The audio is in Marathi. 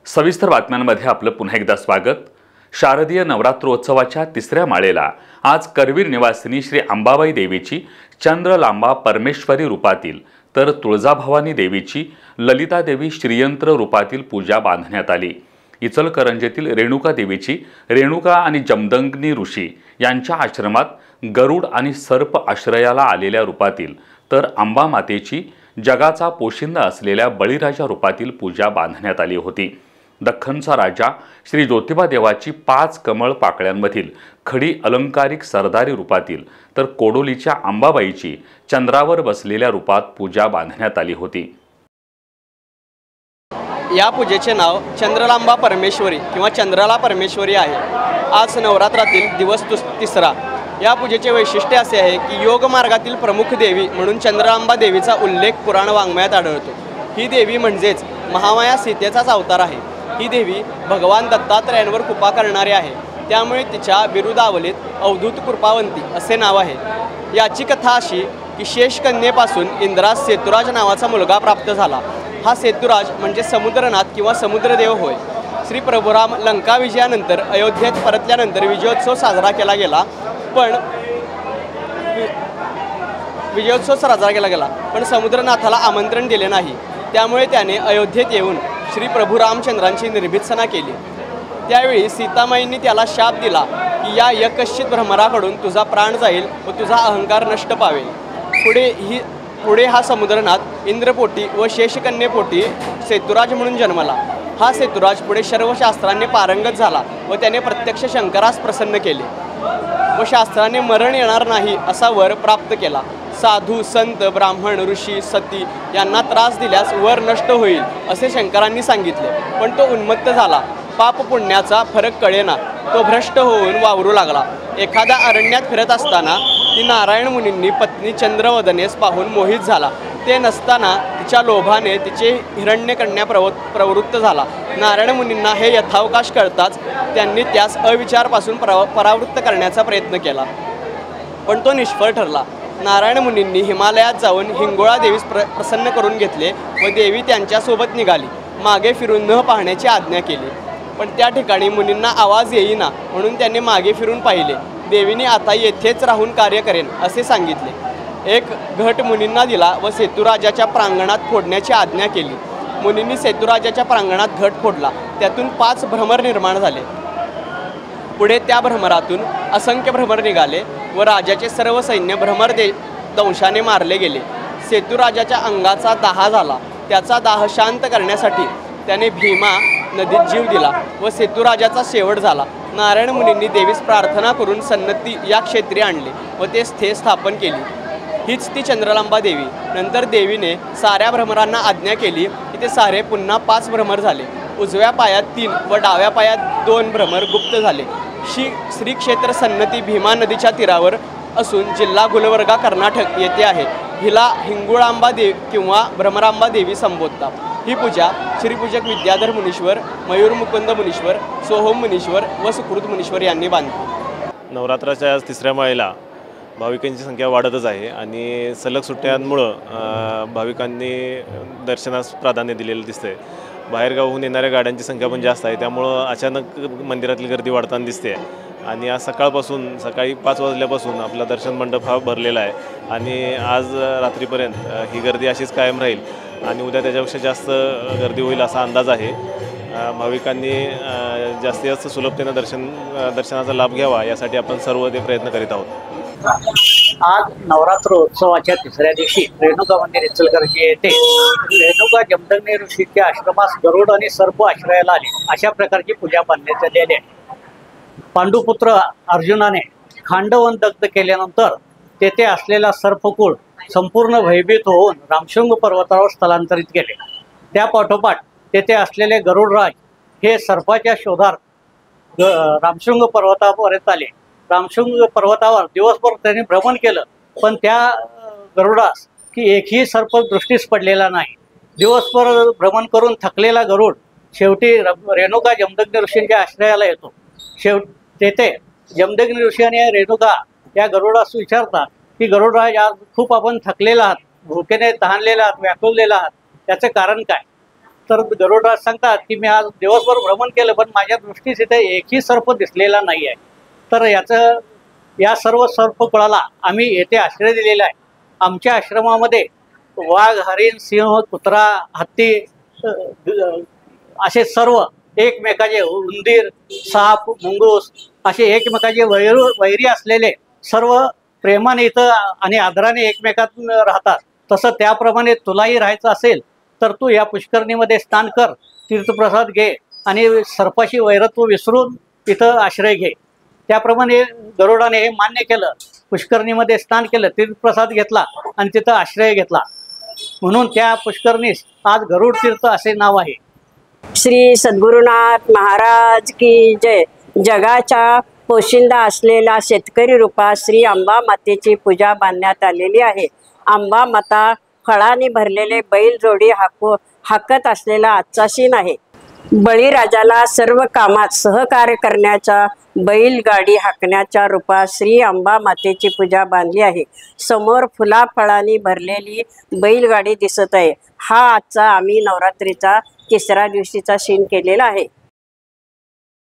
सविस्तर बातम्यांमध्ये आपलं पुन्हा एकदा स्वागत। शारदीय नवरात्रोत्सवाच्या तिसऱ्या माळेला आज करवीर निवासिनी श्री अंबाबाई देवीची चंद्रलांबा परमेश्वरी रूपातील तर तुळजाभवानी देवीची ललिता देवी श्रीयंत्र रूपातील पूजा बांधण्यात आली। इचलकरंजीतील रेणुका देवीची रेणुका आणि जमदग्नी ऋषी यांच्या आश्रमात गरुड आणि सर्प आश्रयाला आलेल्या रूपातील तर अंबा मातेची जगाचा पोशिंदा असलेल्या बळीराजा रूपातील पूजा बांधण्यात आली होती। दख्खनचा राजा श्री ज्योतिबा देवाची 5 कमळ पाकळ्यांमधील खडी अलंकारिक सरदारी रूपातील तर कोडोलीच्या अंबाबाईची चंद्रावर बसलेल्या रूपात पूजा बांधण्यात आली होती। या पूजेचे नाव चंद्रलांबा परमेश्वरी किंवा चंद्राला परमेश्वरी आहे। आज नवरात्रातील दिवस तिसरा। या पूजेचे वैशिष्ट्य असे आहे की योग मार्गातील प्रमुख देवी म्हणून चंद्रलांबा देवीचा उल्लेख पुराण वाङ्मयात आढळतो। ही देवी म्हणजेच महामाया सीतेचाच अवतार आहे। ही देवी भगवान दत्तात्रयांवर कृपा करणारी आहे, त्यामुळे तिच्या बिरुदावलीत अवधूत कृपावंती असे नाव आहे। याची कथा अशी की शेषकन्येपासून इंद्रास सेतुराज नावाचा मुलगा प्राप्त झाला। हा सेतुराज म्हणजे समुद्रनाथ किंवा समुद्रदेव होय। श्री प्रभुराम लंका विजयानंतर अयोध्येत परतल्यानंतर विजयोत्सव साजरा केला गेला, पण समुद्रनाथाला आमंत्रण दिले नाही। त्यामुळे त्याने अयोध्येत येऊन श्री प्रभू रामचंद्रांची निर्भीत्सना केली। त्यावेळी सीतामाईंनी त्याला शाप दिला की या यकश्चित भ्रमराकडून तुझा प्राण जाईल व तुझा अहंकार नष्ट पावेल। पुढे हा समुद्रनाथ इंद्रपोटी व शेषकन्येपोटी सेतुराज म्हणून जन्मला। हा सेतुराज पुढे सर्व शास्त्रांनी पारंगत झाला व त्याने प्रत्यक्ष शंकरास प्रसन्न केले व शास्त्राने मरण येणार नाही असा वर प्राप्त केला। साधू संत ब्राह्मण ऋषी सती यांना त्रास दिल्यास वर नष्ट होईल असे शंकरांनी सांगितले, पण तो उन्मत्त झाला। पाप पुण्याचा फरक कळेना, तो भ्रष्ट होऊन वावरू लागला। एखाद्या अरण्यात फिरत असताना ती नारायण मुनींनी पत्नी चंद्रवदनेस पाहून मोहित झाला। ते नसताना तिच्या लोभाने तिचे हिरण्यकन्या प्रवृत्त झाला। नारायण मुनींना हे यथावकाश कळताच त्यांनी त्यास अविचारपासून परावृत्त करण्याचा प्रयत्न केला, पण तो निष्फळ ठरला। नारायण मुनींनी हिमालयात जाऊन हिंगोळा देवीस प्रसन्न करून घेतले व देवी त्यांच्यासोबत निघाली। मागे फिरून न पाहण्याची आज्ञा केली, पण त्या ठिकाणी मुनींना आवाज येईना म्हणून त्यांनी मागे फिरून पाहिले। देवीने आता येथेच राहून कार्य करेन असे सांगितले। एक घट मुनींना दिला व सेतुराजाच्या प्रांगणात फोडण्याची आज्ञा केली। मुनींनी सेतुराजाच्या प्रांगणात घट फोडला, त्यातून 5 भ्रमर निर्माण झाले। पुढे त्या भ्रमरातून असंख्य भ्रमर निघाले व राजाचे सर्व सैन्य भ्रमर दंशाने मारले गेले। सेतुराजाच्या अंगाचा दाह झाला। त्याचा दाह शांत करण्यासाठी त्याने भीमा नदीत जीव दिला व सेतुराजाचा शेवट झाला। नारायण मुनींनी देवीस प्रार्थना करून सन्नती या क्षेत्री आणले व ते स्थे स्थापन केली। हीच ती चंद्रलांबा देवी। नंतर देवीने साऱ्या भ्रमरांना आज्ञा केली की ते सारे पुन्हा 5 भ्रमर झाले। उजव्या पायात 3 व डाव्या पायात 2 भ्रमर गुप्त झाले। श्री क्षेत्र सन्नती भीमा नदीच्या तीरावर असून जिल्हा गुलबर्गा कर्नाटक येथे आहे। हिला हिंगुळांबा देवी किंवा भ्रमरांबा देवी संबोधतात। ही पूजा श्रीपूजक विद्याधर मुनीश्वर, मयूर मुकुंद मुनीश्वर, सोहम मुनीश्वर व सुकृत मुनीश्वर यांनी बांधली। नवरात्राच्या आज तिसऱ्या माळेला भाविकांची संख्या वाढतच आहे आणि सलग सुट्ट्यांमुळं भाविकांनी दर्शनास प्राधान्य दिलेलं दिसतंय। बाहेरगावहून येणाऱ्या गाड्यांची संख्या पण जास्त आहे, त्यामुळं अचानक मंदिरातली गर्दी वाढताना दिसते आणि आज सकाळी 5 वाजल्यापासून आपला दर्शन मंडप हा भरलेला आहे आणि आज रात्रीपर्यंत ही गर्दी अशीच कायम राहील आणि उद्या त्याच्यापेक्षा जास्त गर्दी होईल असा अंदाज आहे। भाविकांनी जास्तीत जास्त सुलभतेनं दर्शनाचा लाभ घ्यावा यासाठी आपण सर्व ते प्रयत्न करीत आहोत। आज नवरात्रोत्सवाच्या तिसऱ्या दिवशी रेणुका मंदिर इचलकरंजी येथे रेणुका जमदग्नी ऋषीच्या आश्रमास गरुड आणि सर्प आश्रयाला आले अशा प्रकारची पूजा बांधण्यात आलेली आहे। पांडुपुत्र अर्जुनाने खांडवन दग्ध केल्यानंतर तेथे असलेला सर्पकुळ संपूर्ण भयभीत होऊन रामशृंग पर्वतावर स्थलांतरित केले। त्या पाठोपाठ तेथे असलेले गरुडराज हे सर्पाच्या शोधार्थ रामशृंग पर्वतापर्यंत आले। रामशृंग पर्वतावर दिवसभर त्यांनी भ्रमण केलं, पण त्या गरुडास की एकही सर्प दृष्टीस पडलेला नाही। दिवसभर भ्रमण करून थकलेला गरुड शेवटी रेणुका जमदग्नी ऋषींच्या आश्रयाला येतो। तेथे जमदग्नी ऋषी आणि रेणुका या गरुडास विचारतात की गरुडराज, आज खूप आपण थकलेला आहात, भुकेने तहानलेला आहात, व्याकुळलेला आहात, त्याचं कारण काय? तर गरुडराज सांगतात की मी आज दिवसभर भ्रमण केलं पण माझ्या दृष्टीस इथे एकही सर्प दिसलेला नाही आहे. तर या सर्व सर्पकुळाला आम्ही येथे आश्रय दिलेला आहे. आमच्या आश्रमामध्ये वाघ, हरिण, सिंह, कुत्रा, हत्ती असे सर्व एकमेकाचे, उंदीर, साप, मुंगूस असे एकमेकाचे वैरी असलेले सर्व प्रेमाने इथं आणि आदराने एकमेकात राहतात. तसं त्याप्रमाणे तुलाही राहायचं असेल तर तू या पुष्करणीमध्ये स्नान कर, तीर्थप्रसाद घे आणि सर्पाशी वैरत्व विसरून इथं आश्रय घे. त्याप्रमाणे गरुडाने हे मान्य केलं, पुष्करणीमध्ये स्नान केलं, तीर्थप्रसाद घेतला आणि तिथं आश्रय घेतला. म्हणून त्या पुष्करणीस आज गरुड तीर्थ असे नाव आहे. श्री सद्गुरुनाथ महाराज की जय. जगाच्या पोशिंदा असलेला शेतकरी रूपा श्री अंबा मातेची पूजा बांधण्यात आलेली आहे. अंबा माता फळाने भरलेले बैल जोडी हाकत असलेला आजचा शीन आहे. बळीराजाला सर्व कामात सहकार्य करण्याच्या बैलगाडी हाकण्याच्या रूपात श्री अंबा मातेची पूजा बांधली आहे. समोर फुला फळांनी भरलेली बैलगाडी दिसत आहे. हा आजचा आम्ही नवरात्रीचा 3ऱ्या दिवशीचा शीन केलेला आहे.